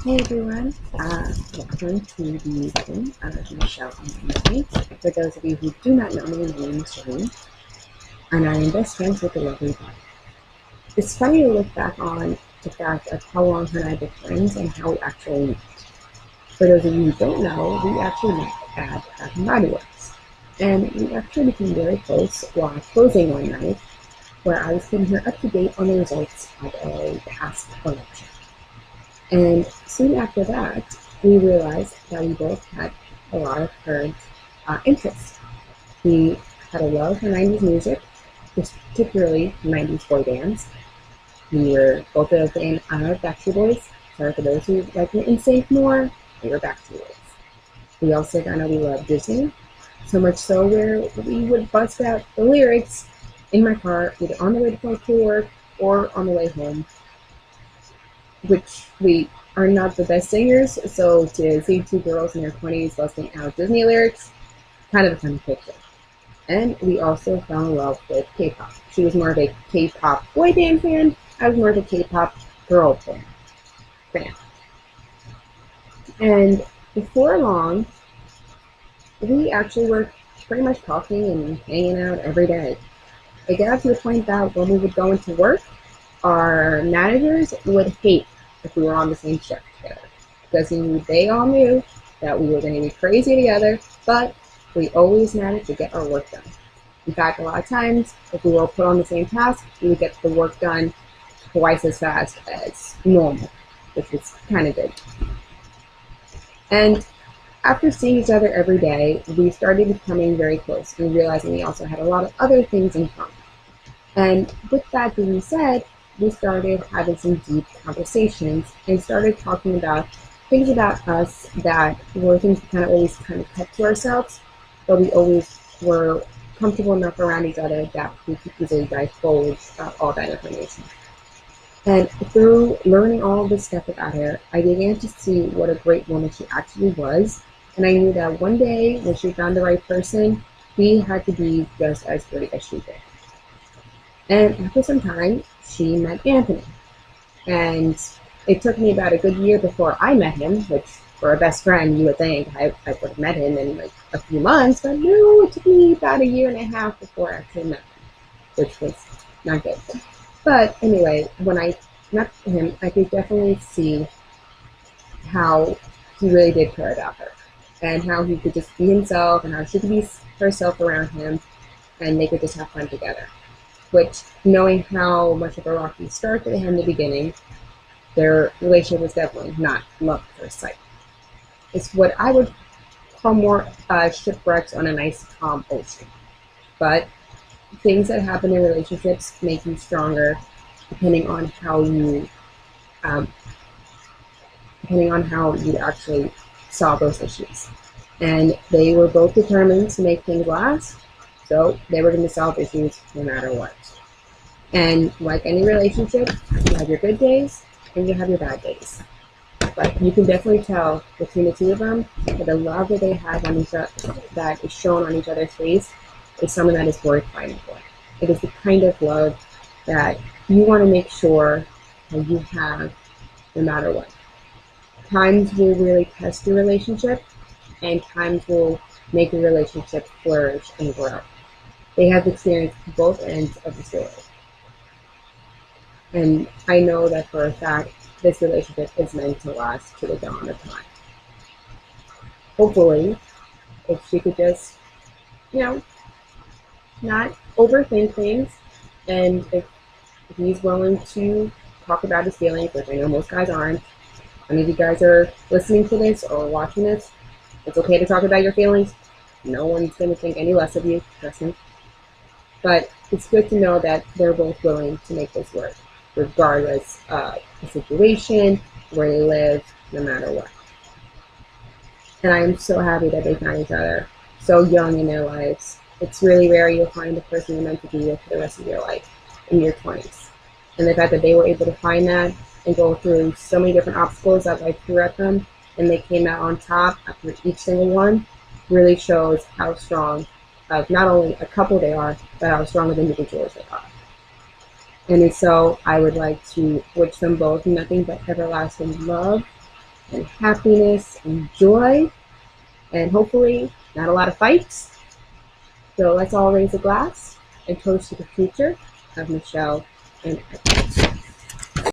Hey everyone, welcome to the room of Michelle and Mike. For those of you who do not know me, my name is Shireen, and I am best friends with the lovely Bart. It's funny to look back on the fact of how long her and I have been friends and how we actually met. For those of you who don't know, we actually met at Bath and Body Works, and we actually became very close while closing one night, where I was keeping her up to date on the results of a past election. And soon after that, we realized that we both had a lot of current interests. We had a love for 90s music, particularly 90s boy bands. We were both a fan of Backstreet Boys. So for those who like the NSYNC more, we were Backstreet Boys. We also found out we loved Disney, so much so where we would bust out the lyrics in my car, either on the way to work or on the way home, which we are not the best singers, so to see two girls in their 20s busting out Disney lyrics, kind of a funny picture. And we also fell in love with K-pop. She was more of a K-pop boy band fan. I was more of a K-pop girl fan. And before long, we actually were pretty much talking and hanging out every day. It got to the point that when we would go into work, our managers would hate if we were on the same shift together because they all knew that we were going to be crazy together, but we always managed to get our work done. In fact, a lot of times, if we were put on the same task, we would get the work done twice as fast as normal, which was kind of good. And after seeing each other every day, we started becoming very close and realizing we also had a lot of other things in common. And with that being said, we started having some deep conversations and started talking about things about us that were things we always kept to ourselves, but we always were comfortable enough around each other that we could easily divulge all that information. And through learning all this stuff about her, I began to see what a great woman she actually was. And I knew that one day when she found the right person, he had to be just as great as she did. And after some time, she met Anthony. And it took me about a good year before I met him, which for a best friend, you would think I would have met him in like a few months, but no, it took me about a year and a half before I actually met him, which was not good. But anyway, when I met him, I could definitely see how he really did care about her and how he could just be himself and how she could be herself around him and they could just have fun together. Which, knowing how much of a rocky start they had in the beginning, their relationship was definitely not love at first sight. It's what I would call more shipwrecks on a nice, calm ocean. But things that happen in relationships make you stronger, depending on how you, um, depending on how you actually solve those issues. And they were both determined to make things last, so they were going to solve issues no matter what. And like any relationship, you have your good days and you have your bad days. But you can definitely tell between the two of them that the love that they have on each other, that is shown on each other's face, is something that is worth fighting for. It is the kind of love that you want to make sure that you have no matter what. Times will really test your relationship, and times will make your relationship flourish and grow. They have experienced both ends of the story. And I know that for a fact, this relationship is meant to last to the dawn of time. Hopefully, if she could just, you know, not overthink things, and if he's willing to talk about his feelings, which I know most guys aren't. Any of you guys are listening to this or watching this, it's okay to talk about your feelings. No one's going to think any less of you, trust me. But it's good to know that they're both willing to make this work, regardless of the situation, where they live, no matter what. And I am so happy that they found each other so young in their lives. It's really rare you'll find the person you're meant to be with for the rest of your life in your 20s. And the fact that they were able to find that and go through so many different obstacles that life threw at them, and they came out on top after each single one, really shows how strong of not only a couple they are, but how strong of individuals they are. And so I would like to wish them both nothing but everlasting love and happiness and joy, and hopefully not a lot of fights. So let's all raise a glass and toast to the future of Michelle and Ed.